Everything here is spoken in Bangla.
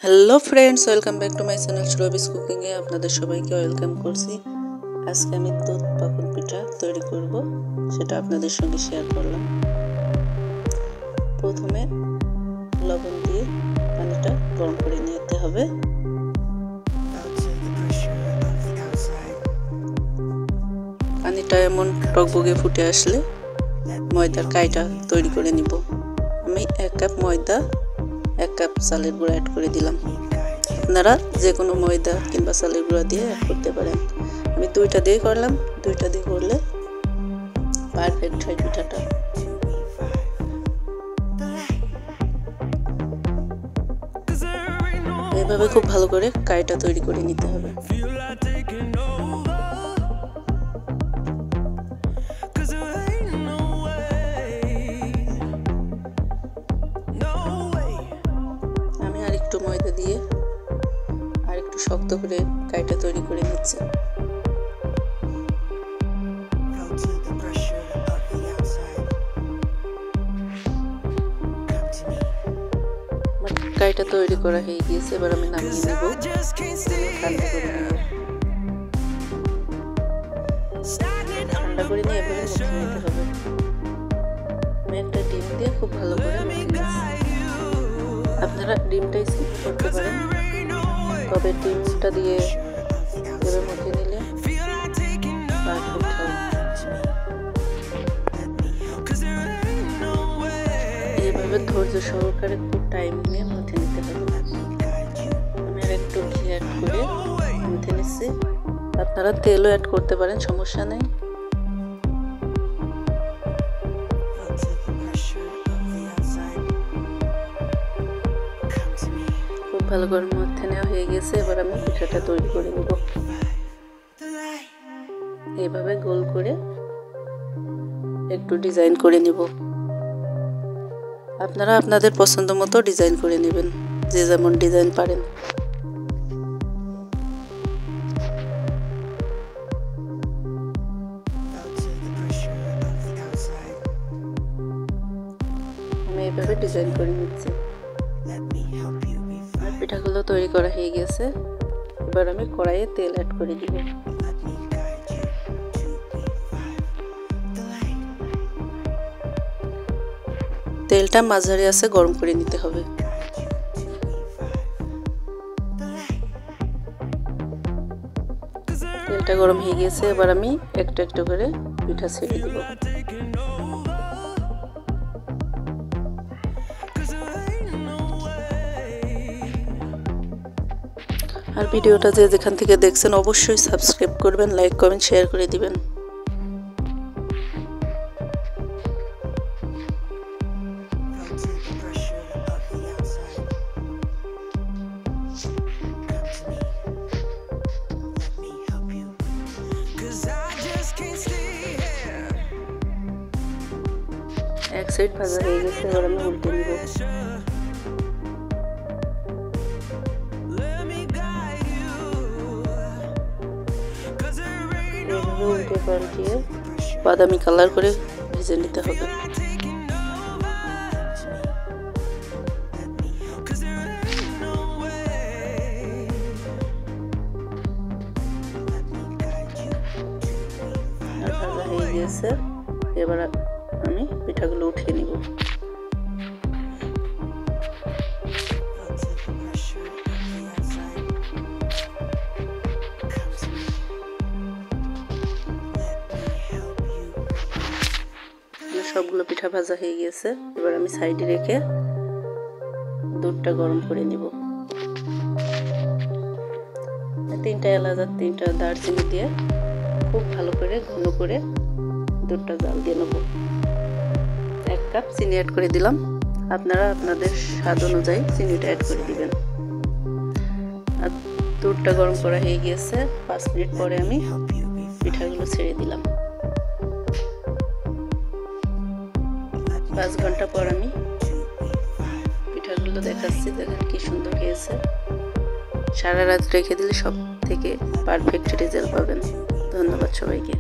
Hello friends, welcome back to my channel Surabhi's কুকিংয়ে আপনাদের সবাইকে ওয়েলকাম করছি। আজকে আমি দুধ পাকন পিঠা তৈরি করব, সেটা আপনাদের সঙ্গে শেয়ার করলাম। প্রথমে লবণ দিয়ে পানিটা গরম করে নিতে হবে। পানিটা এমন টকবগে ফুটে আসলে ময়দার কাইটা তৈরি করে নিব। আমি 1 কাপ ময়দা 1 কাপ চালের গুঁড়া অ্যাড করে দিলাম। আপনারা যে কোনো ময়দা কিংবা চালের গুঁড়া দিয়ে অ্যাড করতে পারেন। আমি দুইটা দিয়ে করলাম, দুইটা দিয়ে করলে পারফেক্ট হয় পিঠাটা। এইভাবে খুব ভালো করে কাইটা তৈরি করে নিতে হবে। আমি আরেকটু ময়দা দিয়ে আরেকটু শক্ত করে কাইটা তৈরি করে নিচ্ছি। কাইটা তৈরি করা হয়ে গিয়েছে, এবার আমি নামিয়ে নেব। ঠান্ডা করে নিয়ে এভাবে মুছে নিতে হবে। আমি একটা ডিম দিয়ে খুব ভালো করে মুছে নিচ্ছি। আপনারা ডিমটা স্কিপ করতে পারেন, তবে ডিমটা দিয়ে এভাবে মুছে নিলে পারফেক্ট হয়। এইভাবে ধৈর্য সহকারে খুব টাইম নিয়ে মুছে নিতে হবে। আমি আর একটু ঘি অ্যাড করে মুছে নিচ্ছি। আপনারা তেলও অ্যাড করতে পারেন, সমস্যা নেই। খুব ভালো করে মুছে নেওয়া হয়ে গেছে, এবার আমি পিঠাটা তৈরি করে নেব। এইভাবে গোল করে একটু ডিজাইন করে নেব। আপনারা আপনাদের পছন্দ মতো ডিজাইন করে নেবেন, যে যেমন ডিজাইন পারেন। আমি এইভাবে ডিজাইন করে নিচ্ছি। আর পিঠাগুলো তৈরি করা হয়ে গেছে, এবার আমি কড়াইয়ে তেল অ্যাড করে দিব। তেলটা মাঝারি আছে গরম করে নিতে হবে। তেলটা গরম হয়ে গেছে, এবার আমি একটু একটু করে পিঠা ছেড়ে দিব। আর ভিডিওটা যে যেখান থেকে দেখছেন অবশ্যই সাবস্ক্রাইব করবেন, লাইক কমেন্ট শেয়ার করে দিবেন। এক সাইড ভাজা হয়ে গেছে, এবার আমি উল্টে নিব। উল্টে পাল্টিয়ে বাদামি কালার করে ভেজে নিতে হবে। আর ভাজা হয়ে গেছে, এবার আমি পিঠাগুলো উঠিয়ে নিব। সবগুলো পিঠা ভাজা হয়ে গেছে, এবার আমি সাইডে রেখে দুধটা গরম করে নিব। 3টা এলাচ আর 3টা দারচিনি দিয়ে খুব ভালো করে ঘন করে দুধটা জাল দিয়ে নেব। 1 কাপ চিনি অ্যাড করে দিলাম। আপনারা আপনাদের স্বাদ অনুযায়ী চিনিটা অ্যাড করে দিবেন। আর দুধটা গরম করা হয়ে গিয়েছে, 5 মিনিট পরে আমি পিঠাগুলো ছেড়ে দিলাম। 5 ঘন্টা পর আমি পিঠাগুলো দেখাচ্ছি, দেখেন কি সুন্দর হয়েছে। সারা রাত রেখে দিলে সব থেকে পারফেক্ট রেজাল্ট পাবেন। ধন্যবাদ সবাইকে।